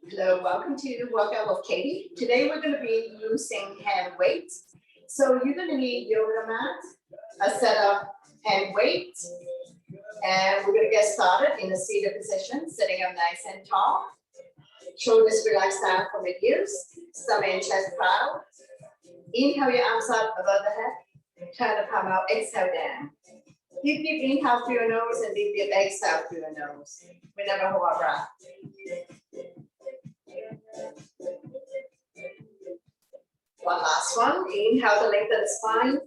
Hello, welcome to the workout with Katie. Today we're going to be using hand weights. So you're going to need yoga mat, a set of hand weights, and we're going to get started in a seated position, sitting up nice and tall. Shoulders relaxed down for mid-ears, stomach and chest proud. Inhale your arms up above the head, turn the palm out, exhale down. Deep inhale through your nose and deep exhale through your nose. We never hold our breath. One last one. Inhale to lengthen the spine.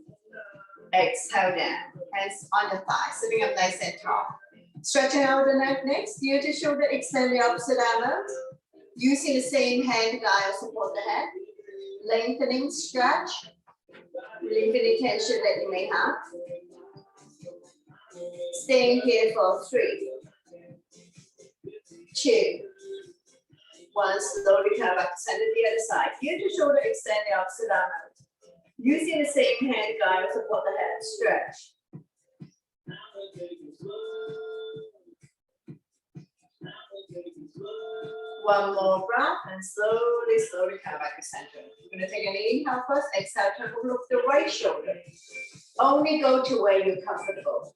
Exhale down. Hands on your thighs, sitting up nice and tall. Stretching out the neck next. Ear to shoulder, extend the opposite arm out. Using the same hand guide to support the head. Lengthening stretch. Relieve any tension that you may have. Staying here for 3, 2, 1. Slowly come back to center the other side. Ear to shoulder, extend the opposite arm out. Using the same hand guide to support the head. Stretch. One more breath and slowly come back to center. We're going to take an inhale first. Exhale, turn over the right shoulder. Only go to where you're comfortable.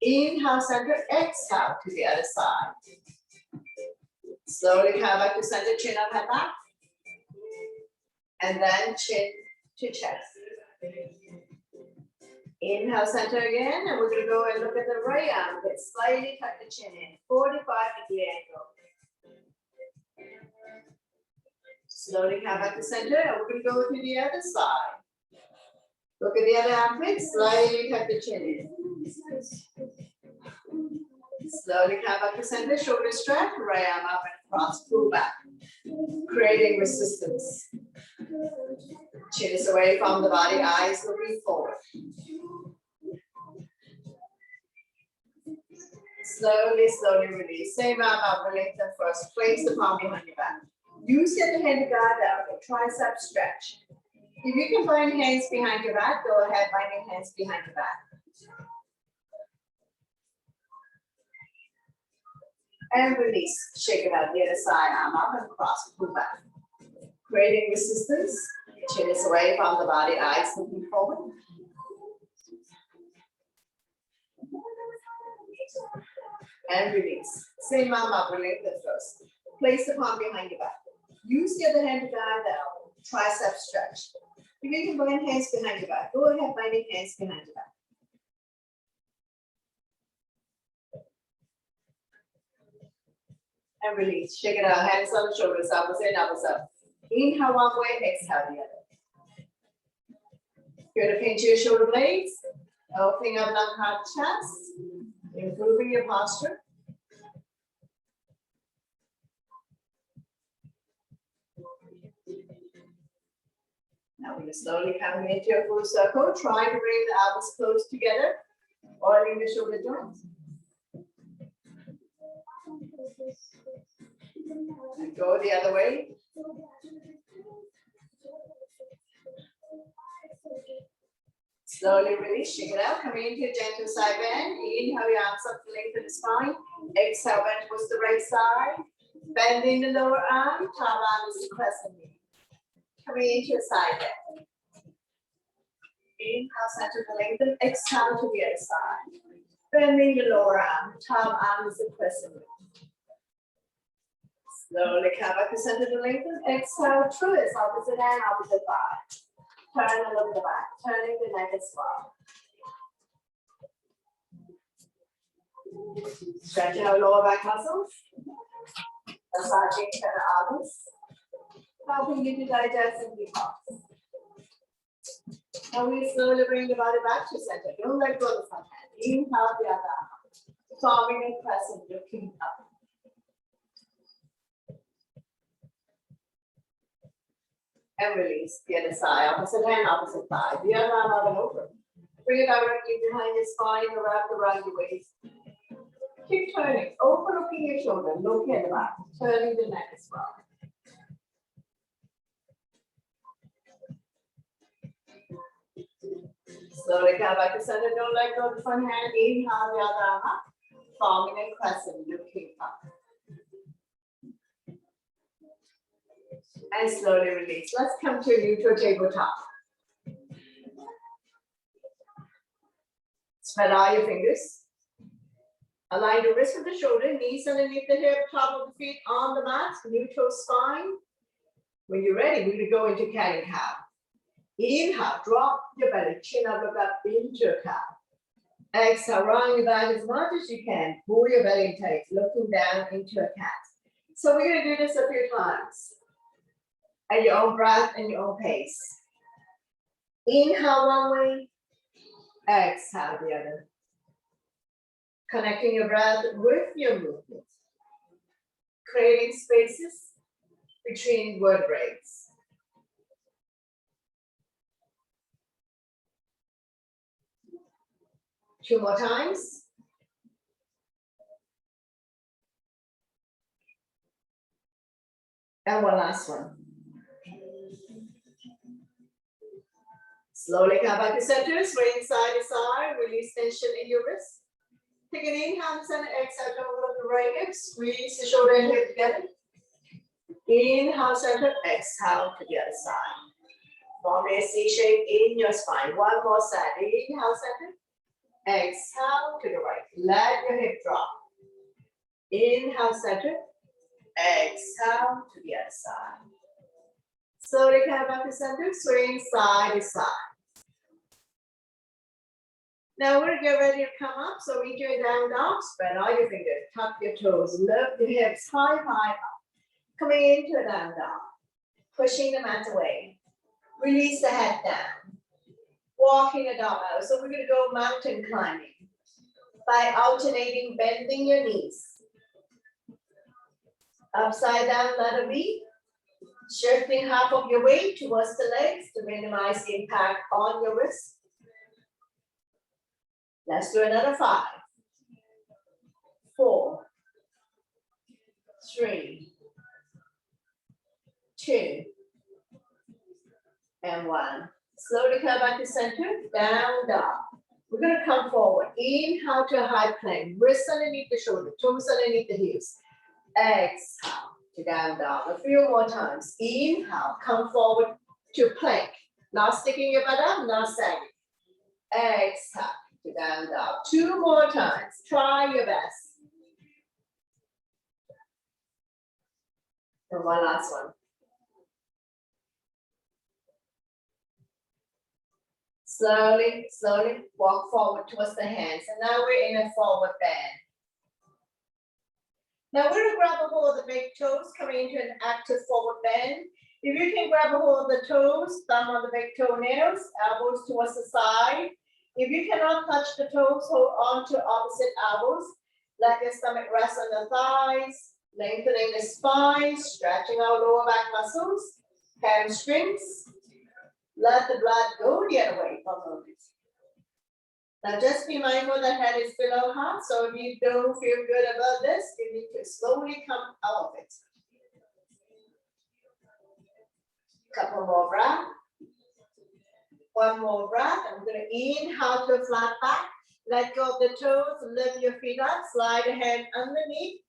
Inhale, center. Exhale to the other side. Slowly come back to center. Chin up, head back. And then chin to chest. Inhale, center again. And we're going to go and look at the right armpit. Slightly tuck the chin in. 45-degree angle. Slowly come back to center, and we're going to go to the other side. Look at the other armpit, slightly tuck the chin in. Slowly come back to center, shoulder stretch, right arm up and cross, pull back. Creating resistance. Chin is away from the body, eyes looking forward. Slowly release. Same arm up, lengthen first. Place the palm behind your back. Use your hand to guard out, your tricep stretch. If you can find hands behind your back, go ahead, find your hands behind your back. And release. Shake it out the other side, arm up and cross, pull back. Creating resistance. Chin is away from the body, eyes looking forward. And release. Same arm up, lengthen first. Place the palm behind your back. Use the other hand to guide down. Tricep stretch. If you can find hands behind your back, go ahead, finding hands behind your back. And release. Shake it out. Hands on the shoulders, opposite, opposite. Inhale one way, exhale the other. You're going to pinch your shoulder blades, opening up that hard chest, improving your posture. Now we're going to slowly come into a full circle. Try to bring the elbows close together, oiling the shoulder joints. And go the other way. Slowly release, shake it out. Coming into a gentle side bend. Inhale your arms up to lengthen the spine. Exhale, bend towards the right side. Bending the lower arm. Top arm is the crescent knee. Coming into a side bend. Inhale, center to lengthen. Exhale to the other side. Bending the lower arm. Top arm is the crescent knee. Slowly come back to center to lengthen. Exhale, twist, opposite hand, opposite thigh. Turn and look at the back, turning the neck as well. Stretching our lower back muscles. Massaging the arms. Helping you to digest and detox. Now we slowly bring the body back to center. Don't let go of the front hand. Inhale the other arm. Forming a crescent, looking up. And release the other side, opposite hand, opposite thigh. The other arm up and over. Bring it directly behind your spine, wrap around your waist. Keep turning, overlooking your shoulder, looking at the back, turning the neck as well. Slowly come back to center, don't let go of the front hand, inhale the other arm up, forming a crescent, looking up. And slowly release. Let's come to a neutral tabletop. Spread out your fingers. Align the wrist with the shoulder, knees underneath the hip, top of the feet on the mat, neutral spine. When you're ready, we're gonna go into cat and cow. Inhale, drop your belly, chin up, look up into a cow. Exhale, round your back as much as you can. Pull your belly tight, looking down into a cat. So we're gonna do this a few times. At your own breath and your own pace. Inhale one way, exhale the other. Connecting your breath with your movement. Creating spaces between vertebrae. 2 more times. And one last one. Slowly come back to center, swing side to side, release tension in your wrist. Take an inhale, center, exhale, over the right hip, squeeze the shoulder and hip together. Inhale, center, exhale to the other side. Form a C shape in your spine. One more side. Inhale, center, exhale to the right. Let your hip drop. Inhale, center, exhale to the other side. Slowly come back to center, swing side to side. Now we're gonna get ready to come up. So we do a down dog, spread all your fingers, tuck your toes, lift your hips high, high up. Coming into a down dog, pushing the mat away. Release the head down. Walking a dog out. So we're gonna go mountain climbing by alternating, bending your knees. Upside down letter B. Shifting half of your weight towards the legs to minimize the impact on your wrist. Let's do another 5, 4, 3, 2, and 1. Slowly come back to center, down dog. We're gonna come forward. Inhale to a high plank, wrists underneath the shoulder, toes underneath the heels. Exhale to down dog. A few more times. Inhale, come forward to plank. Not sticking your butt up, not sagging. Exhale to down dog. 2 more times. Try your best. And one last one. Slowly, slowly walk forward towards the hands. And now we're in a forward bend. Now we're gonna grab a hold of the big toes, coming into an active forward bend. If you can grab a hold of the toes, thumb on the big toenails, elbows towards the side. If you cannot touch the toes, hold on to opposite elbows. Let your stomach rest on the thighs, lengthening the spine, stretching our lower back muscles, hamstrings. Let the blood go the other way for a moment. Now just be mindful that head is below heart, so if you don't feel good about this, you need to slowly come out of it. Couple more breaths. One more breath. I'm going to inhale to a flat back. Let go of the toes, lift your feet up, slide the hand underneath.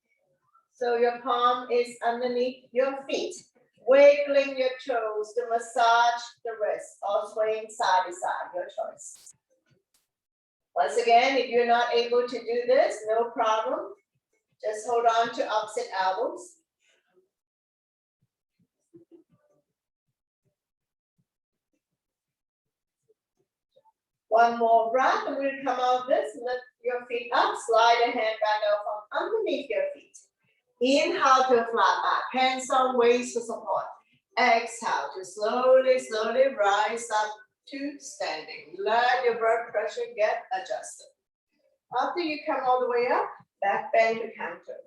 So your palm is underneath your feet. Wiggling your toes to massage the wrist or swaying side to side, your choice. Once again, if you're not able to do this, no problem. Just hold on to opposite elbows. One more breath, and we'll come out this, lift your feet up, slide your hand back out from underneath your feet. Inhale to a flat back, hands on waist for support. Exhale to slowly, slowly rise up to standing. Let your blood pressure get adjusted. After you come all the way up, back bend to counter.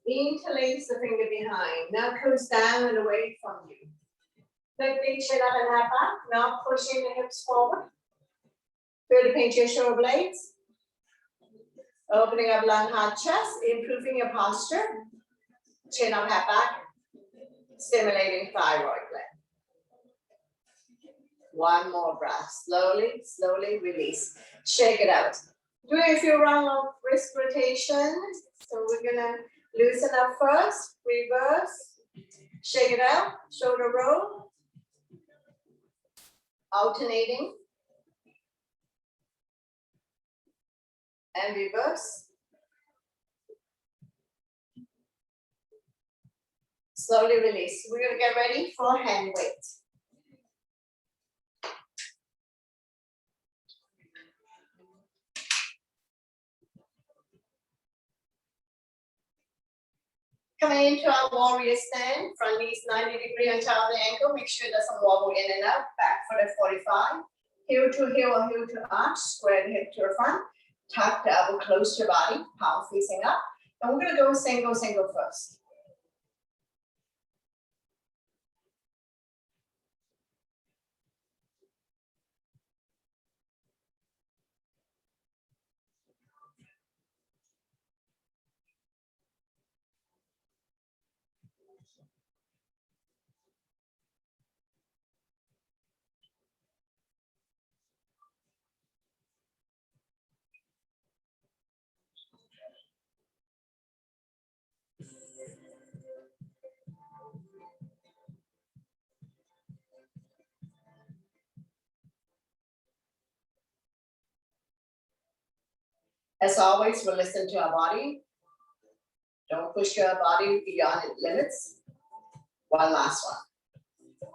Interlace the finger behind. Now comes down and away from you. Lifting chin up and head back. Now pushing the hips forward. Feel the pinch your shoulder blades. Opening up lung, heart, chest, improving your posture. Chin up, head back. Stimulating thyroid gland. One more breath. Slowly, slowly release. Shake it out. Do a few rounds of wrist rotation. So we're gonna loosen up first. Reverse. Shake it out, shoulder roll. Alternating. And reverse. Slowly release. We're gonna get ready for hand weight. Coming into our warrior stand, front knees 90-degree on top of the ankle. Make sure it doesn't wobble in and out. Back foot at 45. Heel to heel or heel to arch. Square the hip to the front. Tuck the elbow close to your body. Palm facing up. And we're gonna go single first. As always, we'll listen to our body. Don't push your body beyond its limits. One last one.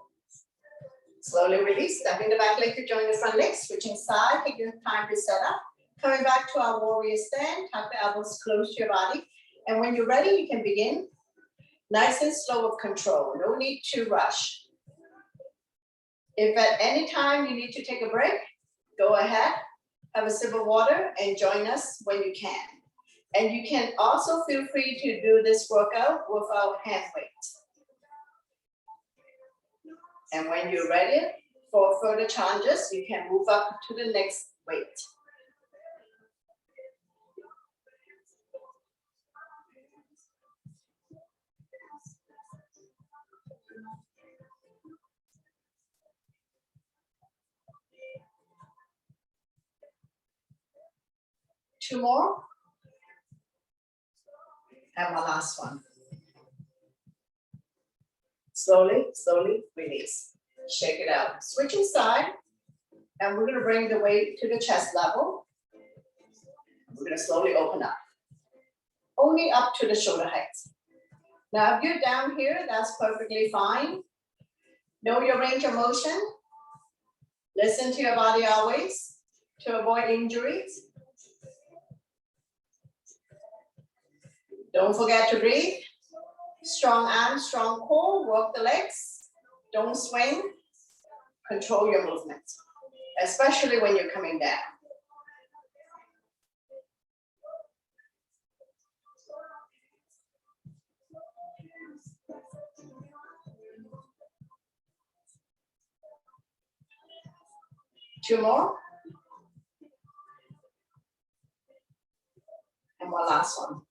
Slowly release, stepping the back leg to join the front leg, switching side, take your time to set up. Coming back to our warrior stand, tuck the elbows close to your body. And when you're ready, you can begin. Nice and slow with control, no need to rush. If at any time you need to take a break, go ahead, have a sip of water and join us when you can. And you can also feel free to do this workout without hand weight. And when you're ready for further challenges, you can move up to the next weight. Two more. And one last one. Slowly, slowly release. Shake it out. Switching side. And we're going to bring the weight to the chest level. We're going to slowly open up. Only up to the shoulder height. Now, if you're down here, that's perfectly fine. Know your range of motion. Listen to your body always to avoid injuries. Don't forget to breathe. Strong arms, strong core, work the legs. Don't swing. Control your movement, especially when you're coming down. Two more. And one last one.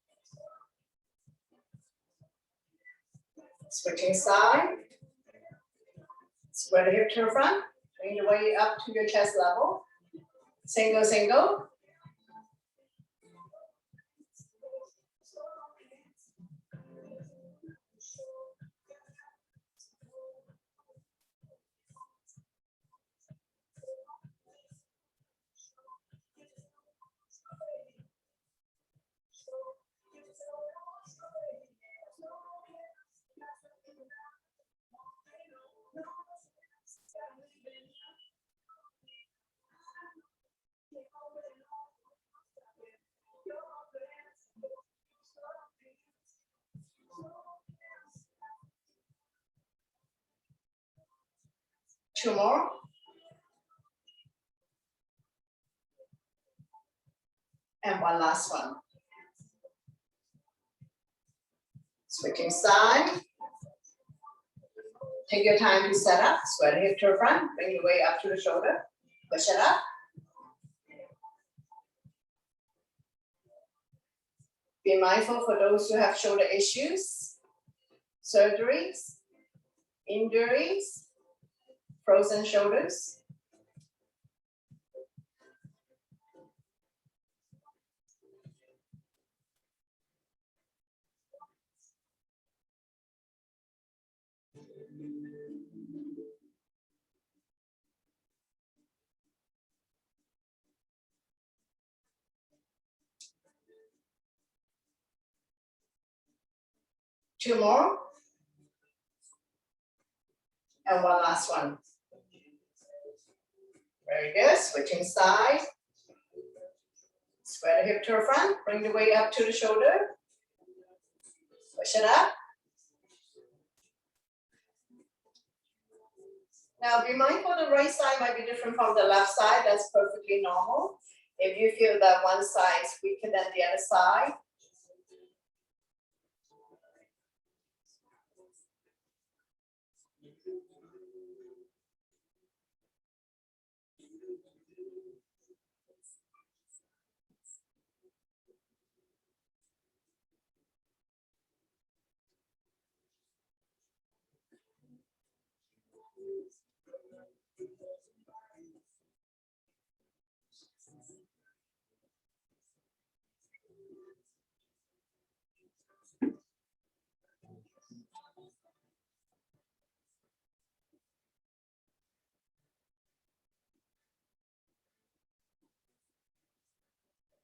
Switching side. Spread the hip to the front. Bring the weight up to your chest level. Single, single. Two more. And one last one. Switching side. Take your time to set up. Square the hip to the front. Bring your weight up to the shoulder. Push it up. Be mindful for those who have shoulder issues, surgeries, injuries, frozen shoulders. 2 more. And one last one. Very good, switching side. Square the hip to the front, bring the weight up to the shoulder. Push it up. Now be mindful the right side might be different from the left side, that's perfectly normal. If you feel that one side is weaker than the other side.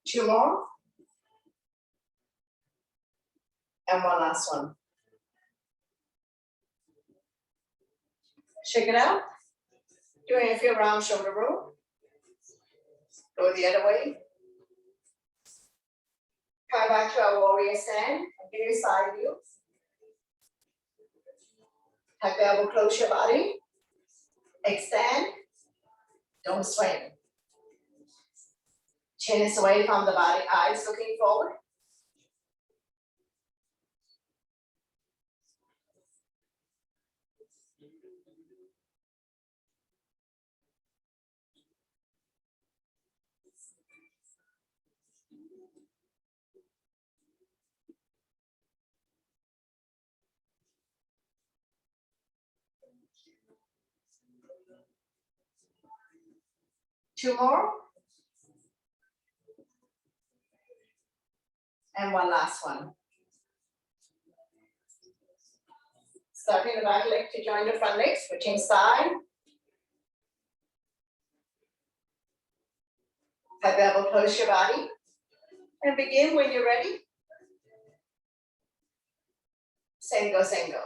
Two more. And one last one. Shake it out. Doing a few round shoulder roll. Go the other way. Come back to our warrior stand and give your side view. Tuck the elbow, close your body. Extend. Don't swing. Chin is away from the body, eyes looking forward. Two more. And one last one. Stepping the back leg to join the front leg, switching side. Tuck the elbow, close your body. And begin when you're ready. Sengo, sengo.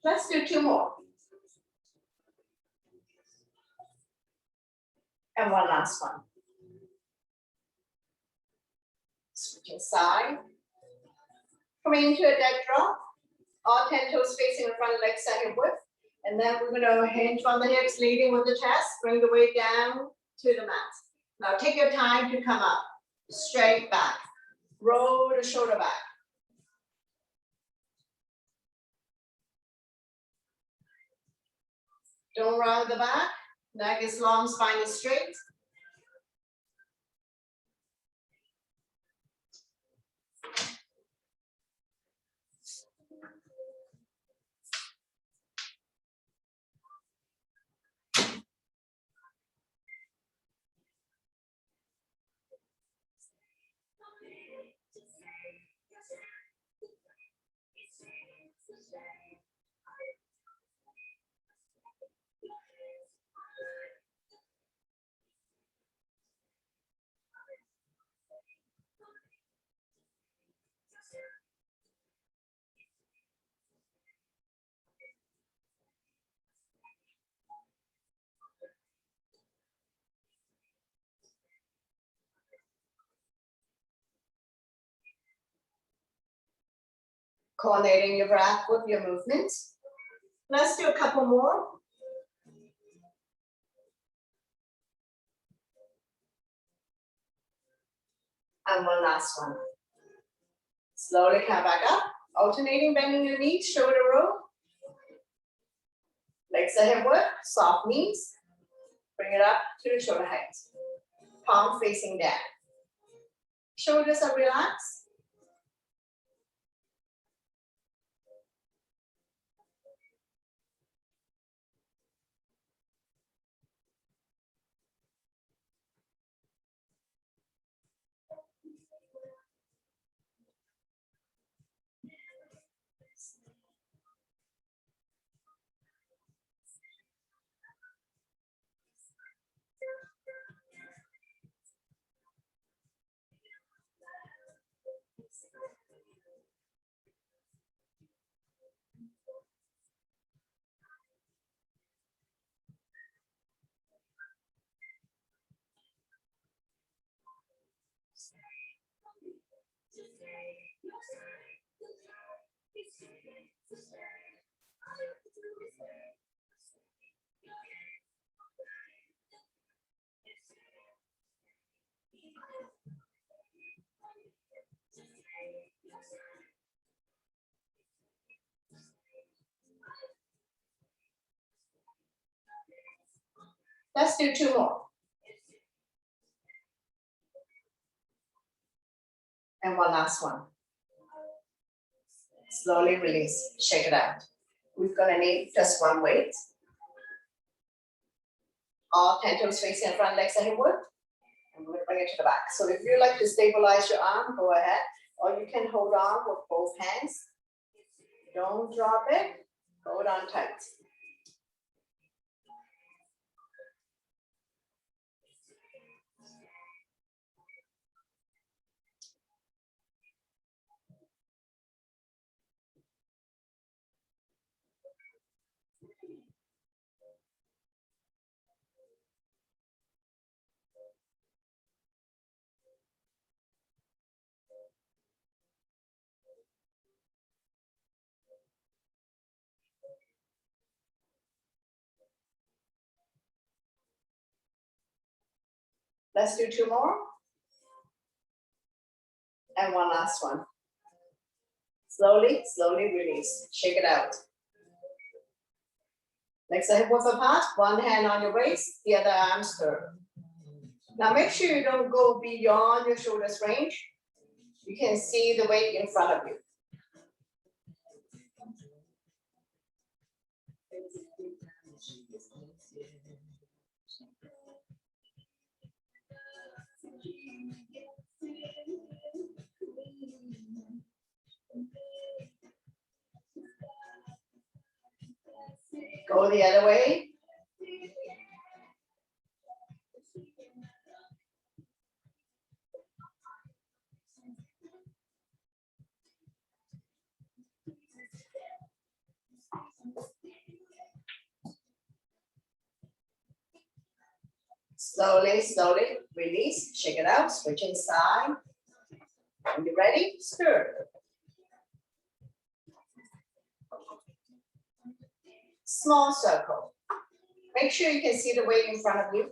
Let's do two more. And one last one. Switching side. Coming into a dead drop. All 10 toes facing the front leg second width. And then we're gonna hinge from the hips, leading with the chest. Bring the weight down to the mat. Now take your time to come up. Straight back. Roll the shoulder back. Don't round the back. Neck is long, spine is straight. Coordinating your breath with your movements. Let's do a couple more. And one last one. Slowly come back up, alternating, bending your knees, shoulder roll. Legs are hip width, soft knees. Bring it up to the shoulder height. Palm facing down. Shoulders are relaxed. Let's do 2 more. And one last one. Slowly release, shake it out. We're gonna need just one weight. All 10 toes facing in front, legs are hip width. And we're gonna bring it to the back. So if you like to stabilize your arm, go ahead. Or you can hold on with both hands. Don't drop it, hold on tight. Let's do 2 more. And one last one. Slowly, slowly release, shake it out. Legs are hip width apart, one hand on your waist, the other arm stirred. Now make sure you don't go beyond your shoulders range. You can see the weight in front of you. Go the other way. Slowly, slowly release, shake it out, switching side. When you're ready, stir. Small circle. Make sure you can see the weight in front of you.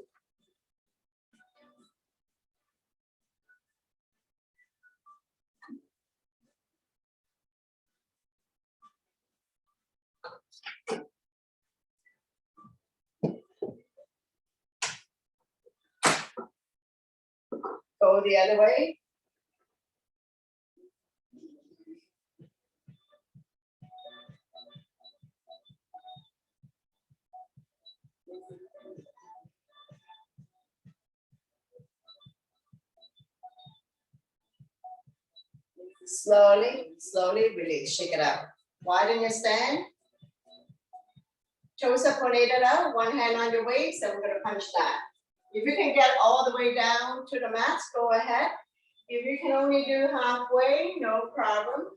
Go the other way. Slowly, slowly release, shake it out. Widen your stand. Toes are pointed out, one hand on your waist, and we're gonna punch that. If you can get all the way down to the mat, go ahead. If you can only do halfway, no problem.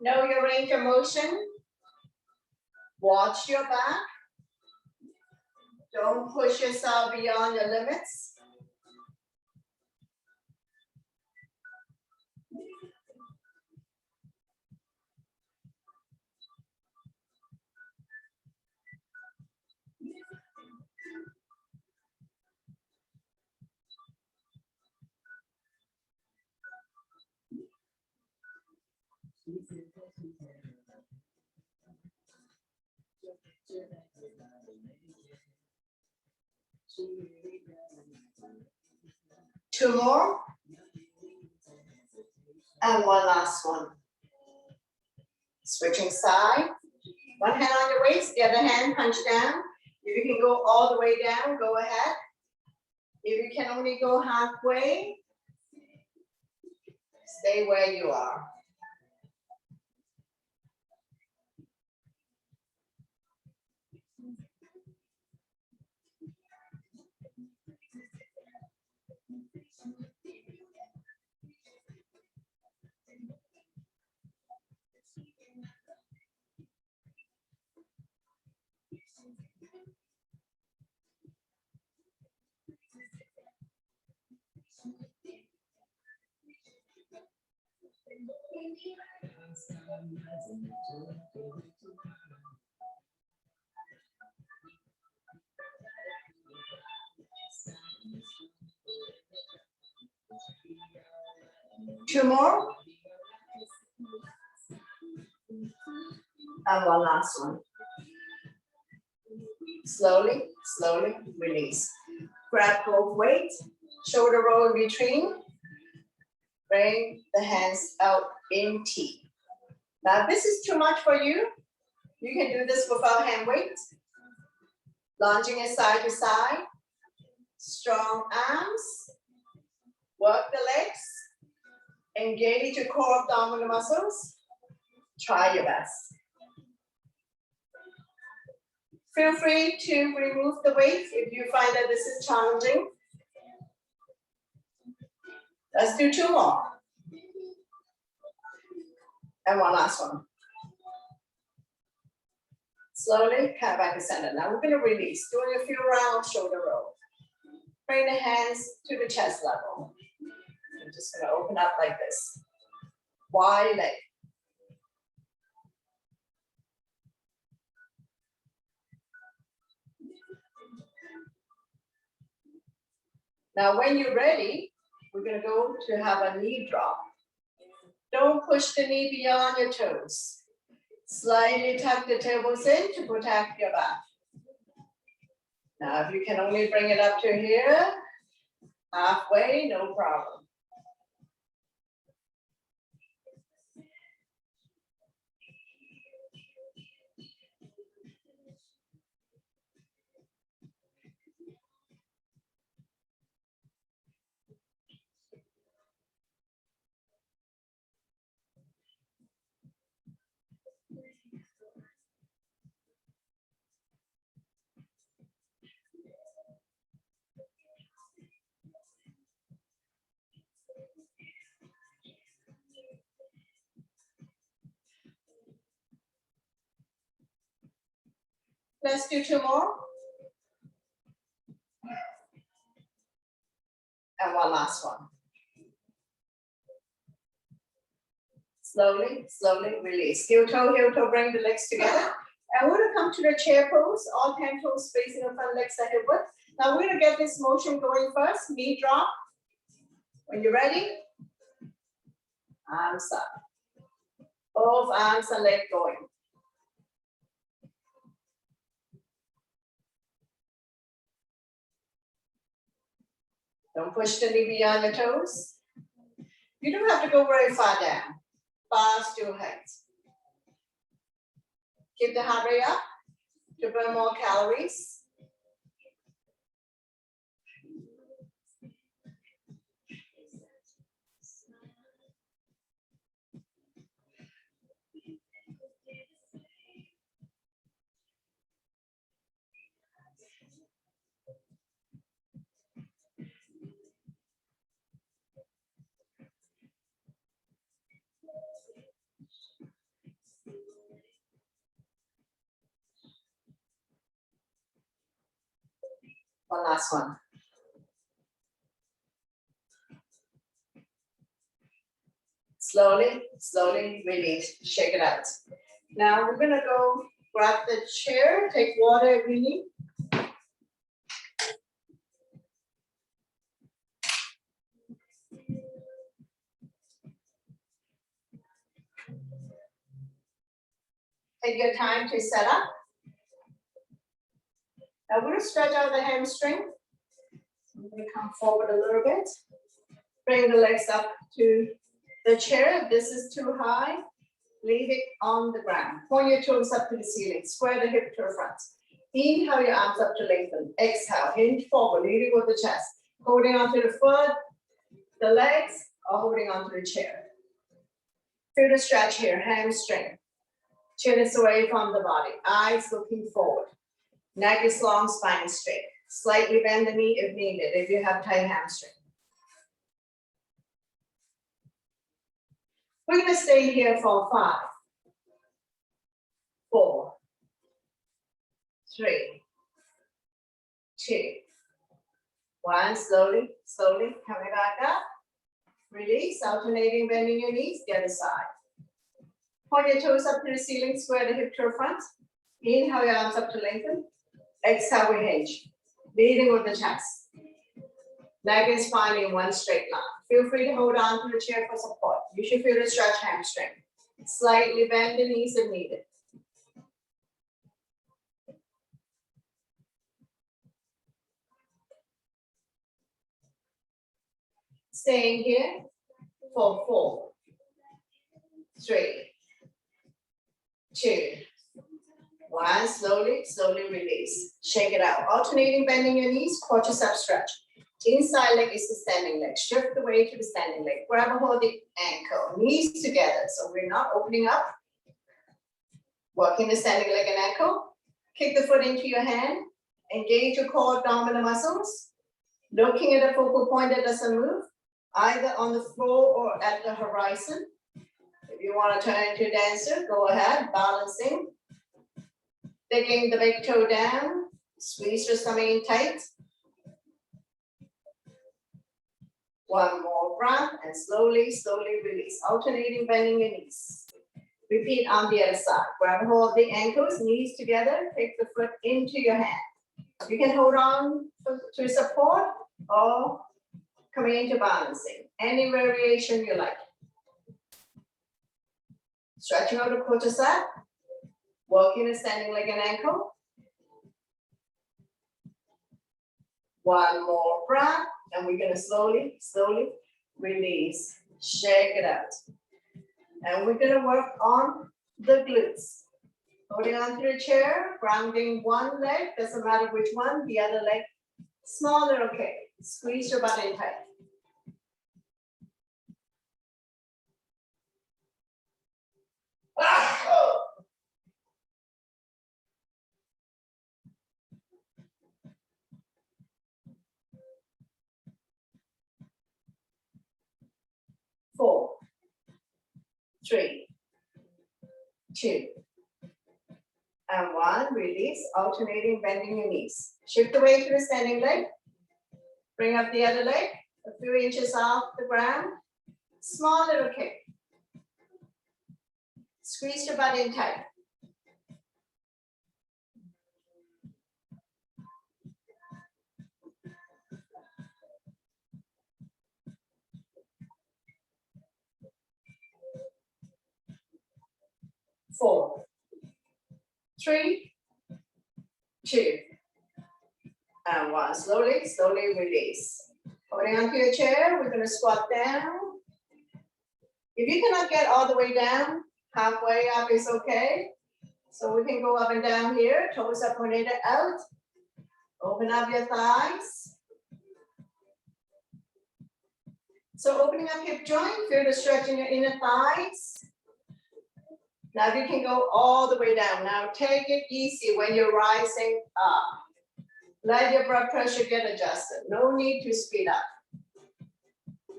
Know your range of motion. Watch your back. Don't push yourself beyond your limits. Two more. And one last one. Switching side. One hand on your waist, the other hand punch down. If you can go all the way down, go ahead. If you can only go halfway, stay where you are. Two more. And one last one. Slowly, slowly release. Grab both weights, shoulder roll in between. Bring the hands out in T. Now, if this is too much for you, you can do this without hand weights. Lunging it side to side. Strong arms. Work the legs. Engage your core abdominal muscles. Try your best. Feel free to remove the weights if you find that this is challenging. Let's do two more. And one last one. Slowly come back to center. Now we're going to release, doing a few round shoulder roll. Bring the hands to the chest level. I'm just going to open up like this. Wide leg. Now when you're ready, we're going to go to have a knee drop. Don't push the knee beyond your toes. Slightly tuck the tailbones in to protect your back. Now if you can only bring it up to here, halfway, no problem. Let's do two more. And one last one. Slowly, slowly release. Heel toe, bring the legs together. And we're gonna come to the chair pose, all 10 toes facing the front legs at hip width. Now we're gonna get this motion going first, knee drop. When you're ready, arms up. Both arms and leg going. Don't push the knee beyond your toes. You don't have to go very far down. Fast your heads. Keep the heart rate up to burn more calories. One last one. Slowly, slowly release, shake it out. Now we're gonna go grab the chair, take water if you need. Take your time to set up. Now we're gonna stretch out the hamstring. I'm gonna come forward a little bit. Bring the legs up to the chair. If this is too high, leave it on the ground. Point your toes up to the ceiling. Square the hip to the front. Inhale your arms up to lengthen. Exhale, hinge forward, leading with the chest. Holding onto the foot, the legs, or holding onto the chair. Feel the stretch here, hamstring. Chin is away from the body. Eyes looking forward. Neck is long, spine is straight. Slightly bend the knee if needed, if you have tight hamstring. We're gonna stay here for 5, 4, 3, 2, 1. Slowly, slowly, coming back up. Release, alternating, bending your knees, the other side. Point your toes up to the ceiling, square the hip to the front. Inhale your arms up to lengthen. Exhale, we hinge. Leading with the chest. Neck and spine in one straight line. Feel free to hold on to the chair for support. You should feel the stretch hamstring. Slightly bend the knees if needed. Staying here for 4, 3, 2, 1. Slowly, slowly release. Shake it out. Alternating, bending your knees, quadricep stretch. Inside leg is the standing leg. Shift the weight to the standing leg. Grab a hold of the ankle. Knees together. So we're not opening up. Working the standing leg and ankle. Kick the foot into your hand. Engage your core abdominal muscles. Looking at a focal point that doesn't move. Either on the floor or at the horizon. If you want to turn into a dancer, go ahead. Balancing. Taking the big toe down. Squeeze your stomach in tight. One more breath and slowly, slowly release. Alternating, bending your knees. Repeat on the other side. Grab hold of the ankles, knees together. Take the foot into your hand. You can hold on to support or coming into balancing. Any variation you like. Stretching out the quadricep. Working the standing leg and ankle. One more breath. And we're gonna slowly, slowly release. Shake it out. And we're gonna work on the glutes. Holding onto the chair, grounding one leg, doesn't matter which one, the other leg, smaller, okay. Squeeze your butt in tight. Four, 3, 2, and 1. Release, alternating, bending your knees. Shift the weight to the standing leg. Bring up the other leg, a few inches off the ground. Small little kick. Squeeze your butt in tight. Four, 3, 2, and 1. Slowly, slowly release. Holding onto your chair, we're gonna squat down. If you cannot get all the way down, halfway up is okay. So we can go up and down here, toes up, pointed out. Open up your thighs. So opening up hip joint, feel the stretch in your inner thighs. Now you can go all the way down. Now take it easy when you're rising up. Let your blood pressure get adjusted. No need to speed up.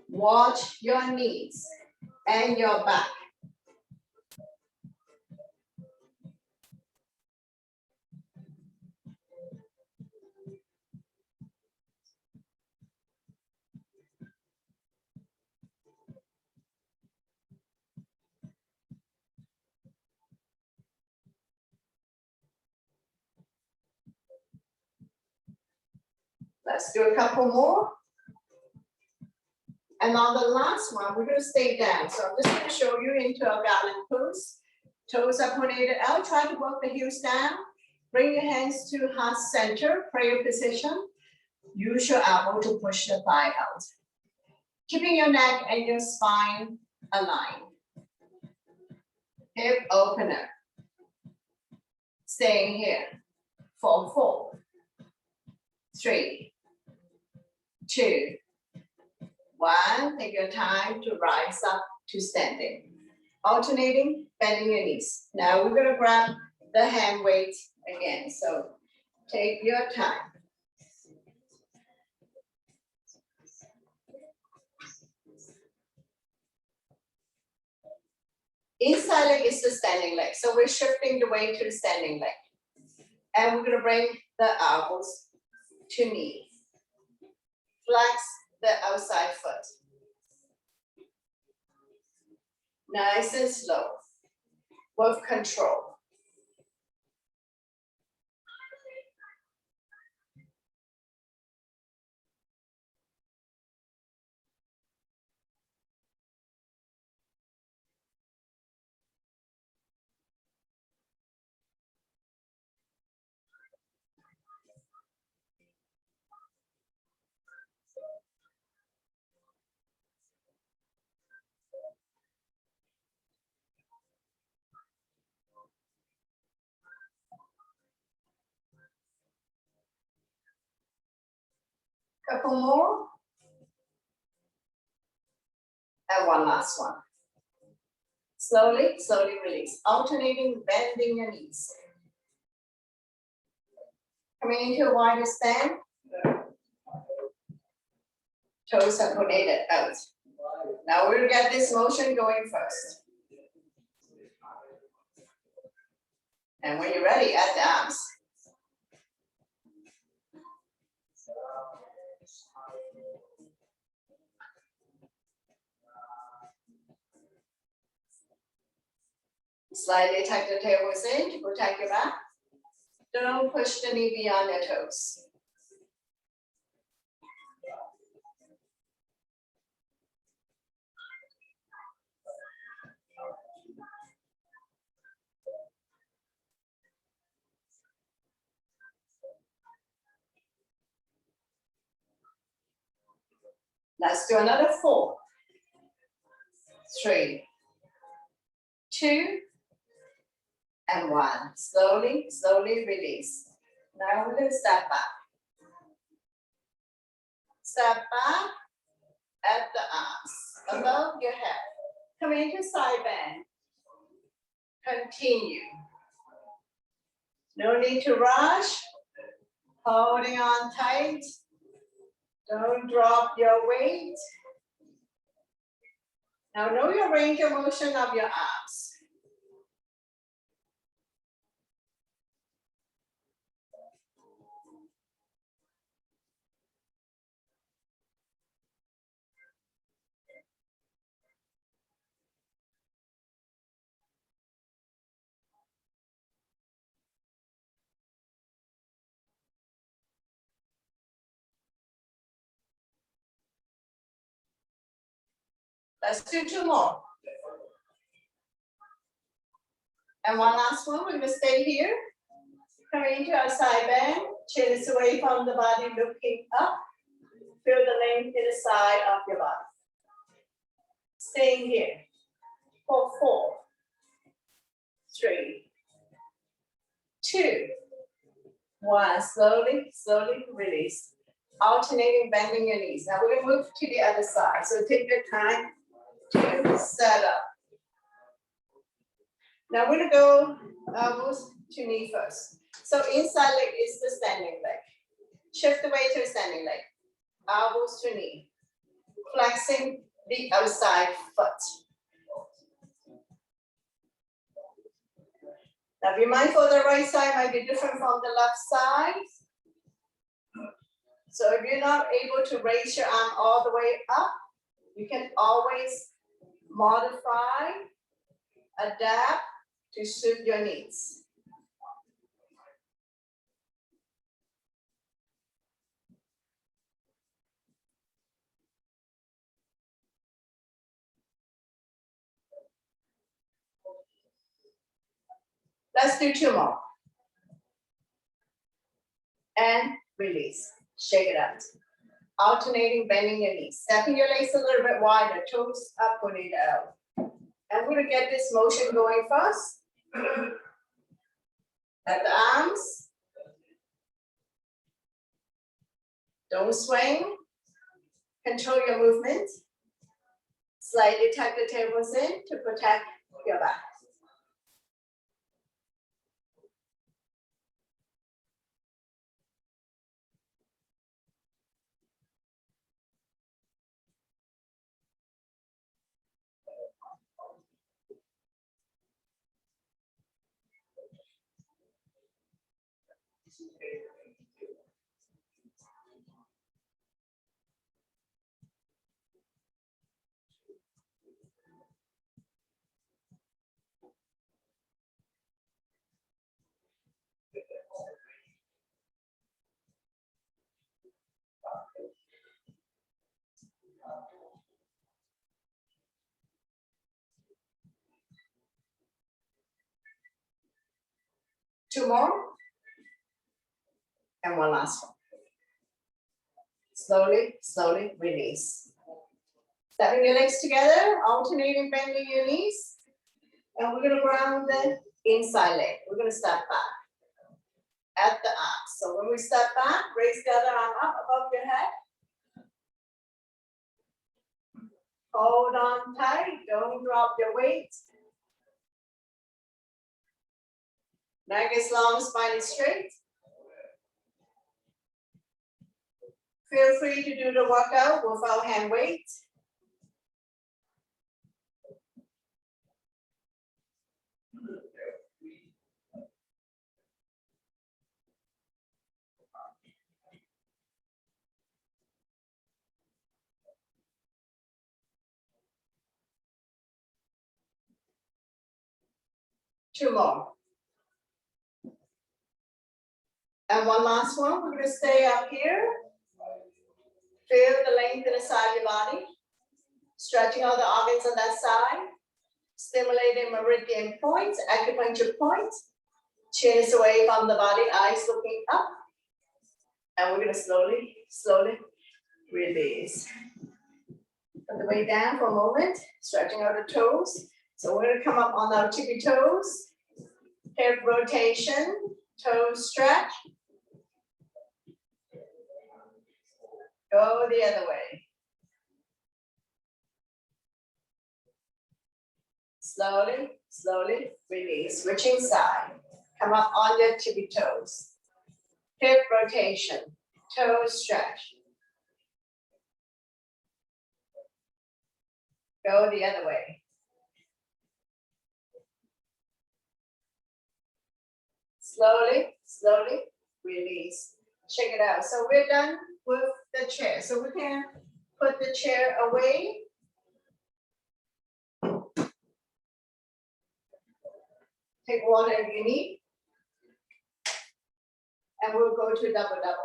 Watch your knees and your back. Let's do a couple more. And on the last one, we're going to stay down. So I'm just going to show you into a garland pose. Toes are pointed out. Try to work the heels down. Bring your hands to heart center, prayer position. Use your elbow to push the thigh out. Keeping your neck and your spine aligned. Hip opener. Staying here for 4, 3, 2, 1. Take your time to rise up to standing. Alternating, bending your knees. Now we're gonna grab the hand weight again. So take your time. Inside leg is the standing leg. So we're shifting the weight to the standing leg. And we're gonna bring the elbows to knee. Flex the outside foot. Nice and slow, with control. Couple more. And one last one. Slowly, slowly release. Alternating, bending your knees. Coming into a wider stand. Toes are rotated out. Now we'll get this motion going first. And when you're ready, add the arms. Slightly tuck the tailbone in to protect your back. Don't push the knee beyond your toes. Let's do another 4, 3, 2, and 1. Slowly, slowly release. Now we're going to step back. Step back at the arms, above your head. Come into side bend. Continue. No need to rush. Holding on tight. Don't drop your weight. Now know your range of motion of your arms. Let's do 2 more. And one last one, we're gonna stay here. Coming into our side bend, chin is away from the body, looking up. Feel the length in the side of your body. Staying here for 4, 3, 2, 1. Slowly, slowly release. Alternating, bending your knees. Now we're gonna move to the other side. So take your time to set up. Now we're gonna go elbows to knee first. So inside leg is the standing leg. Shift the weight to the standing leg. Elbows to knee. Flexing the outside foot. Now be mindful the right side might be different from the left side. So if you're not able to raise your arm all the way up, you can always modify, adapt to suit your needs. Let's do 2 more. and release. Shake it out. Alternating, bending your knees. Stepping your legs a little bit wider, toes up, put it out. And we're gonna get this motion going first. At the arms. Don't swing. Control your movement. Slightly tuck the tailbones in to protect your back. Two more. And one last one. Slowly, slowly release. Stepping your legs together, alternating, bending your knees. And we're gonna ground the inside leg. We're gonna step back at the arms. So when we step back, raise the other arm up above your head. Hold on tight, don't drop your weight. Neck is long, spine is straight. Feel free to do the workout without hand weights. Two more. And one last one. We're going to stay up here. Feel the length in the side of your body. Stretching out the organs on that side. Stimulating meridian points, acupuncture points. Chin is away from the body, eyes looking up. And we're going to slowly, slowly release. Put the weight down for a moment. Stretching out the toes. So we're going to come up on our tippy toes. Hip rotation, toes stretch. Go the other way. Slowly, slowly release. Switching side. Come up on your tippy toes. Hip rotation, toes stretch. Go the other way. Slowly, slowly release. Check it out. So we're done with the chair. So we can put the chair away. Take water if you need. And we'll go to double double.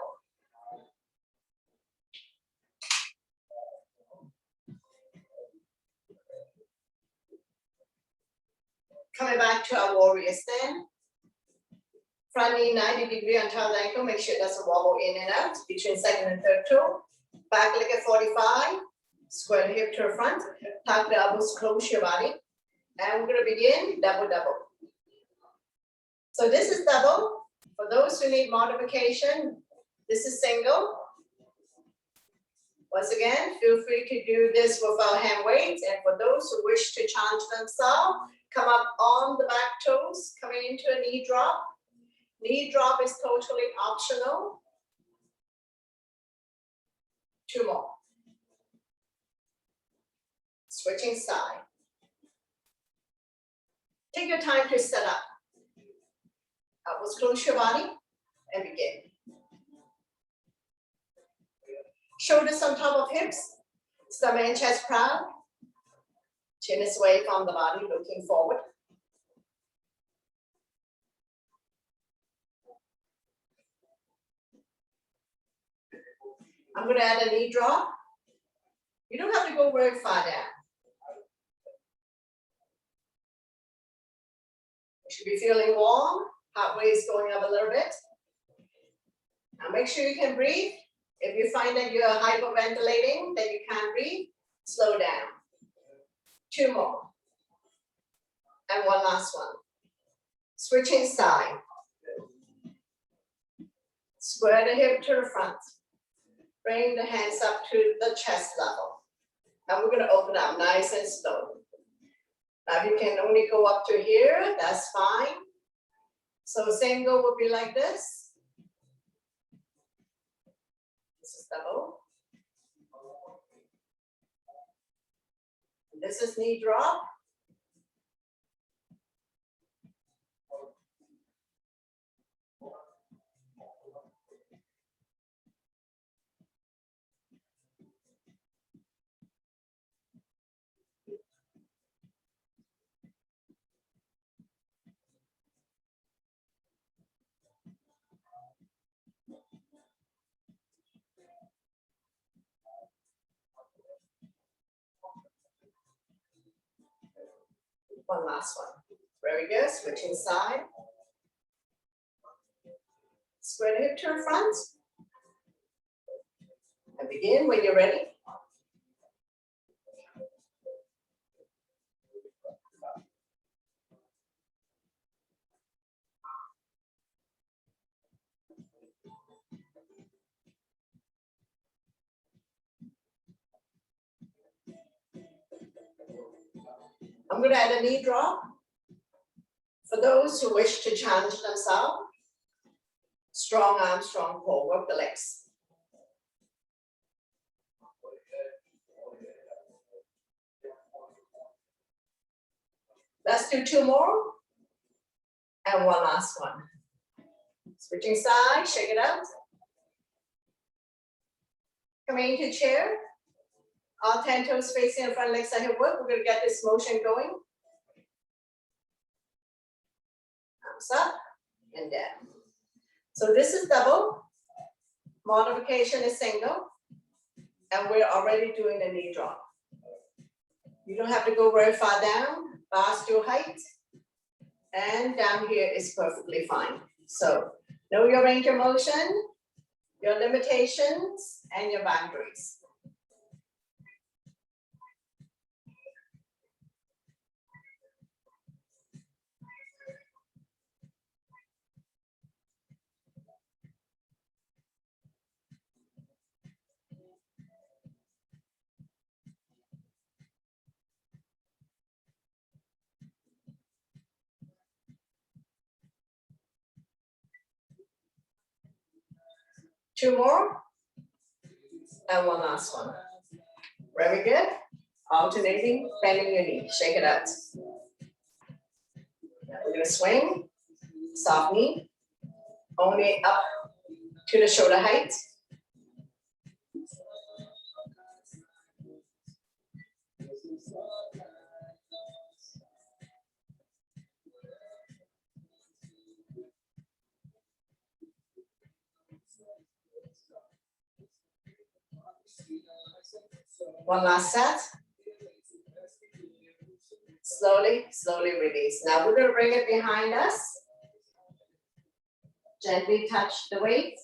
Coming back to our warrior stand. Front knee 90 degree on top of the ankle. Make sure it doesn't wobble in and out between second and third toe. Back leg at 45. Square the hip to the front. Tuck the elbows, close your body. And we're going to begin double double. So this is double. For those who need modification, this is single. Once again, feel free to do this without hand weights. And for those who wish to challenge themselves, come up on the back toes, coming into a knee drop. Knee drop is totally optional. Two more. Switching side. Take your time to set up. Elbows close your body and begin. Shoulders on top of hips. Stomach and chest proud. Chin is away from the body, looking forward. I'm going to add a knee drop. You don't have to go very far down. You should be feeling warm. Heart rate is going up a little bit. Now make sure you can breathe. If you find that you're hyperventilating, that you can't breathe, slow down. 2 more. And one last one. Switching side. Square the hip to the front. Bring the hands up to the chest level. And we're gonna open up nice and slow. Now if you can only go up to here, that's fine. So same goal would be like this. This is double. This is knee drop. One last one. Very good. Switching side. Square the hip to the front. And begin when you're ready. I'm going to add a knee drop. For those who wish to challenge themselves, strong arm, strong core, work the legs. Let's do 2 more. And one last one. Switching side, shake it out. Coming into chair. All 10 toes facing the front, legs side hip work. We're going to get this motion going. Arms up and down. So this is double. Modification is single. And we're already doing the knee drop. You don't have to go very far down. Bar stool height. And down here is perfectly fine. So know your range of motion, your limitations, and your boundaries. Two more, and one last one. Very good. Alternating, bending your knee, shake it out. Now we're gonna swing, soft knee, only up to the shoulder height. One last set. Slowly, slowly release. Now we're going to bring it behind us. Gently touch the weight.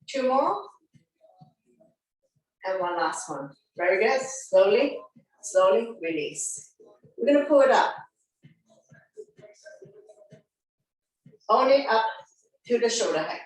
Two more. And one last one. Very good. Slowly, slowly release. We're going to pull it up. Only up to the shoulder height.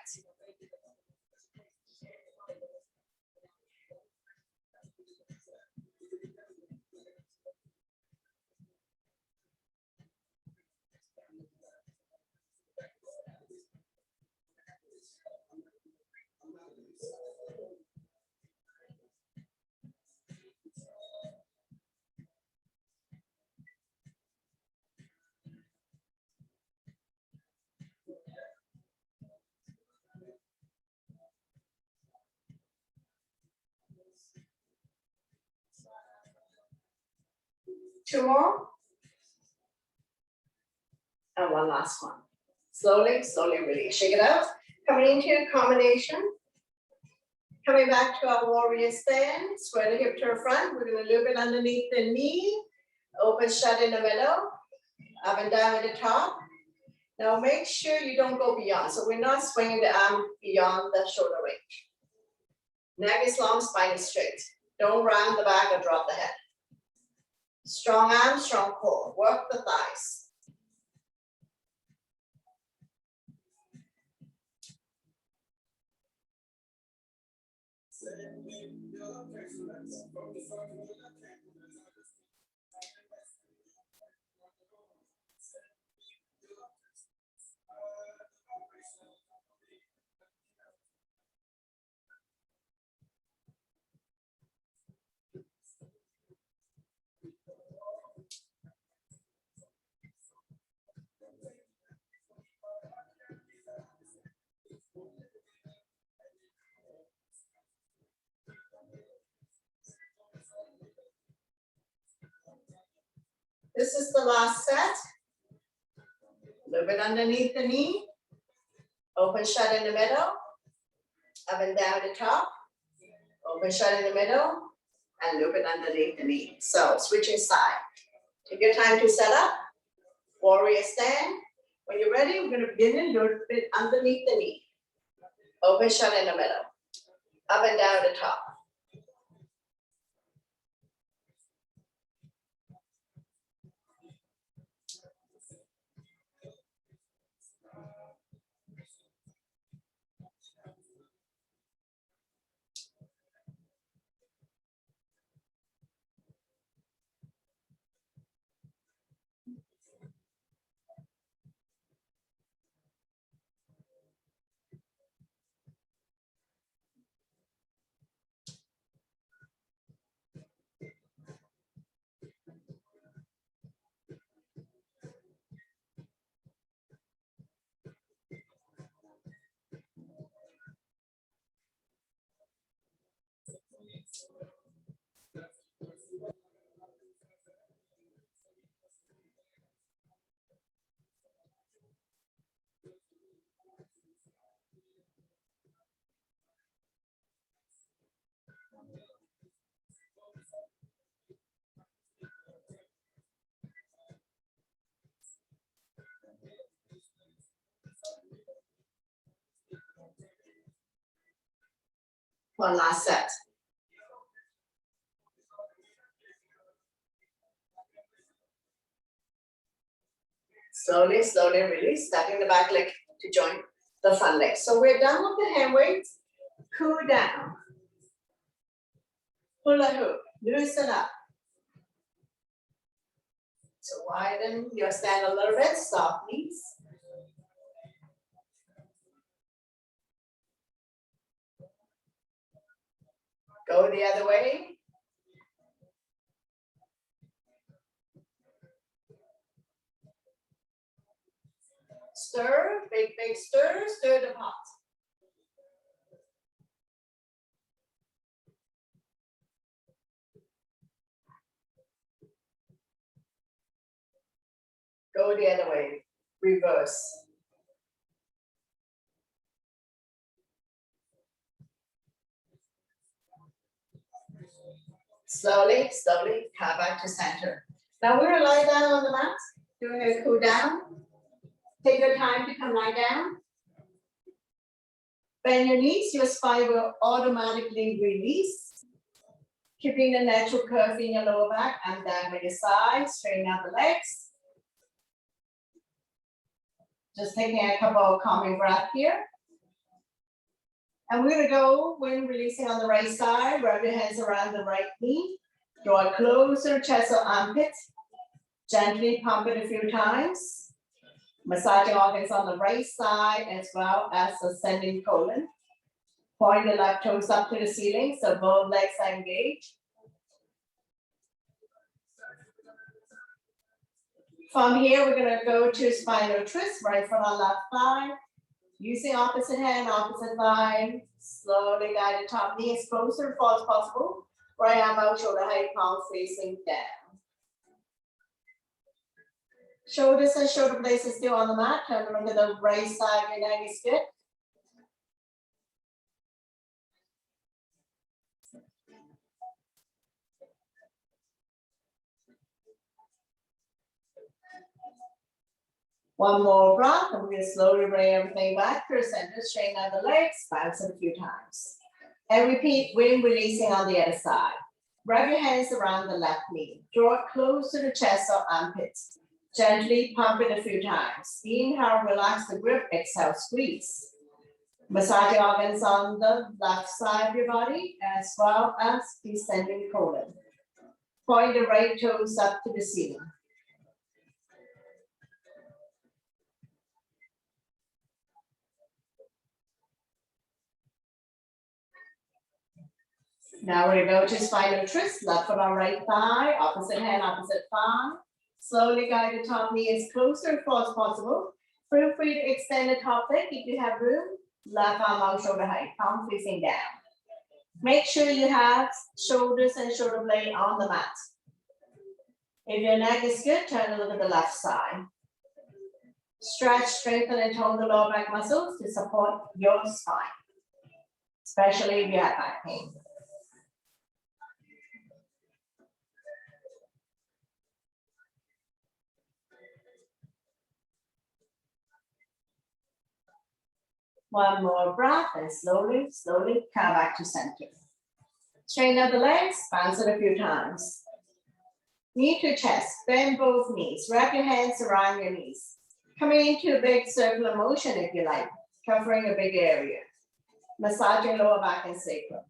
Two more. And one last one. Slowly, slowly release. Shake it out. Coming into a combination. Coming back to our warrior stand. Square the hip to the front. We're gonna loop it underneath the knee. Open, shut in the middle. Up and down at the top. Now make sure you don't go beyond. So we're not swinging the arm beyond the shoulder range. Neck is long, spine is straight. Don't round the back or drop the head. Strong arm, strong core. Work the thighs. This is the last set. A little bit underneath the knee. Open, shut in the middle. Up and down the top. Open, shut in the middle. And loop it underneath the knee. So switching side. Take your time to set up. Warrior stand. When you're ready, we're going to begin and loop it underneath the knee. Open, shut in the middle. Up and down the top. One last set. Slowly, slowly release, stepping the back leg to join the front leg. So we're done with the hand weights. Cool down. Hula hoop, loosen up. So widen your stand a little bit, soft knees. Go the other way. Stir, big, big stir, stir the pot. Go the other way, reverse. Slowly, slowly, come back to center. Now we're gonna lie down on the mat, doing a cool down. Take your time to come lie down. Bend your knees, your spine will automatically release. Keeping the natural curve in your lower back and down by your side, straighten out the legs. Just taking a couple of calming breaths here. And we're gonna go when releasing on the right side, wrap your hands around the right knee, draw it closer, chest or armpit. Gently pump it a few times. Massaging organs on the right side as well as ascending colon. Point the left toes up to the ceiling so both legs are engaged. From here, we're gonna go to spinal twist, right foot on left thigh. Using opposite hand, opposite thigh. Slowly guide the top knee as close to the floor as possible. Right arm out, shoulder height, palm facing down. Shoulders and shoulder blades are still on the mat. Turn around to the right side, your neck is good. One more breath, and we're going to slowly bring everything back to the center, straighten out the legs, bounce it a few times. And repeat when releasing on the other side. Wrap your hands around the left knee. Draw it close to the chest or armpits. Gently pump it a few times. Inhale, relax the grip. Exhale, squeeze. Massage your organs on the left side of your body as well as descending colon. Point the right toes up to the ceiling. Now we're going to go to spinal twist, left foot on right thigh, opposite hand, opposite thigh. Slowly guide the top knee as close to the floor as possible. Feel free to extend the top leg if you have room. Left arm out shoulder height, palm facing down. Make sure you have shoulders and shoulder blade on the mat. If your neck is good, turn a look at the left side. Stretch, strengthen, and tone the lower back muscles to support your spine, especially if you have back pain. One more breath and slowly, slowly come back to center. Straighten out the legs, bounce it a few times. Knee to chest, bend both knees, wrap your hands around your knees. Coming into a big circular motion if you like, covering a big area. Massaging lower back and sacrum.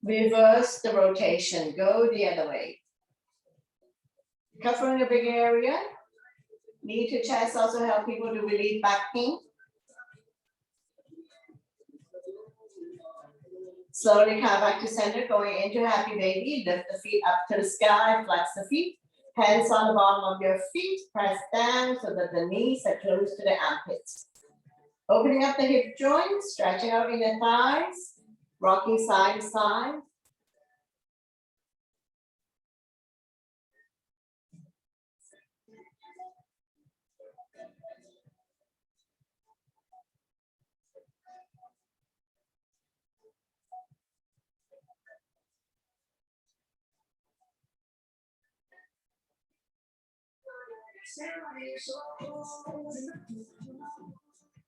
Reverse the rotation, go the other way. Covering a big area. Knee to chest also help people to relieve back pain. Slowly come back to center, going into happy baby. Lift the feet up to the sky, flex the feet. Hands on the bottom of your feet, press down so that the knees are close to the armpits. Opening up the hip joints, stretching out in the thighs. Rocking side to side.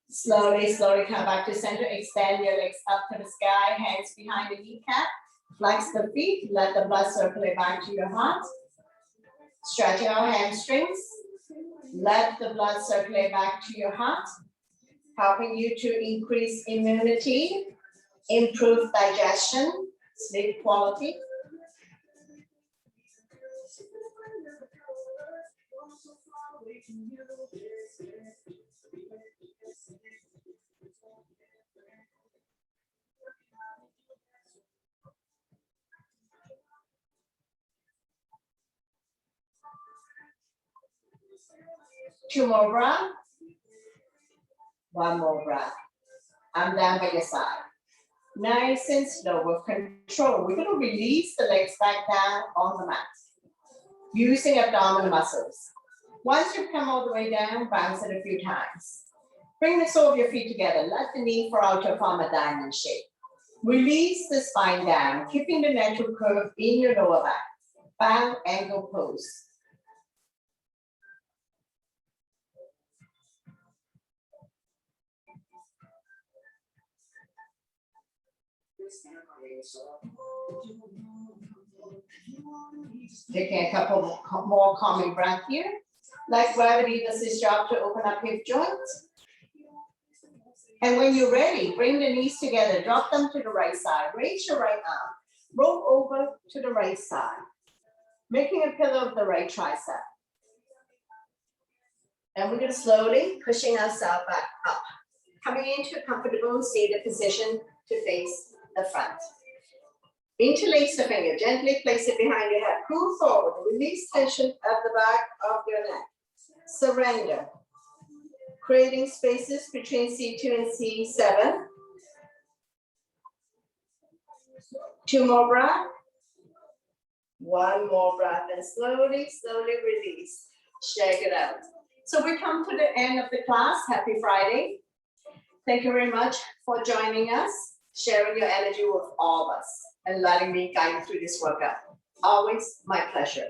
Slowly, slowly come back to center. Extend your legs up to the sky, hands behind the kneecap. Flex the feet, let the blood circulate back to your heart. Stretching our hamstrings. Let the blood circulate back to your heart, helping you to increase immunity, improve digestion, sleep quality. Two more breaths. One more breath. I'm down by your side. Nice and slow with control. We're going to release the legs back down on the mat using abdominal muscles. Once you've come all the way down, bounce it a few times. Bring the sole of your feet together. Let the knee fall out to form a diamond shape. Release the spine down, keeping the natural curve in your lower back. Bow angle pose. Taking a couple more calming breaths here. Like gravity does its job to open up hip joints. And when you're ready, bring the knees together, drop them to the right side, raise your right arm, roll over to the right side, making a pillow of the right tricep. And we're going to slowly pushing ourselves back up, coming into a comfortable seated position to face the front. Interlace the finger, gently place it behind your head, pull forward, release tension at the back of your neck. Surrender. Creating spaces between C2 and C7. 2 more breaths. 1 more breath and slowly, slowly release. Shake it out. So we come to the end of the class. Happy Friday. Thank you very much for joining us, sharing your energy with all of us, and letting me guide you through this workout. Always my pleasure.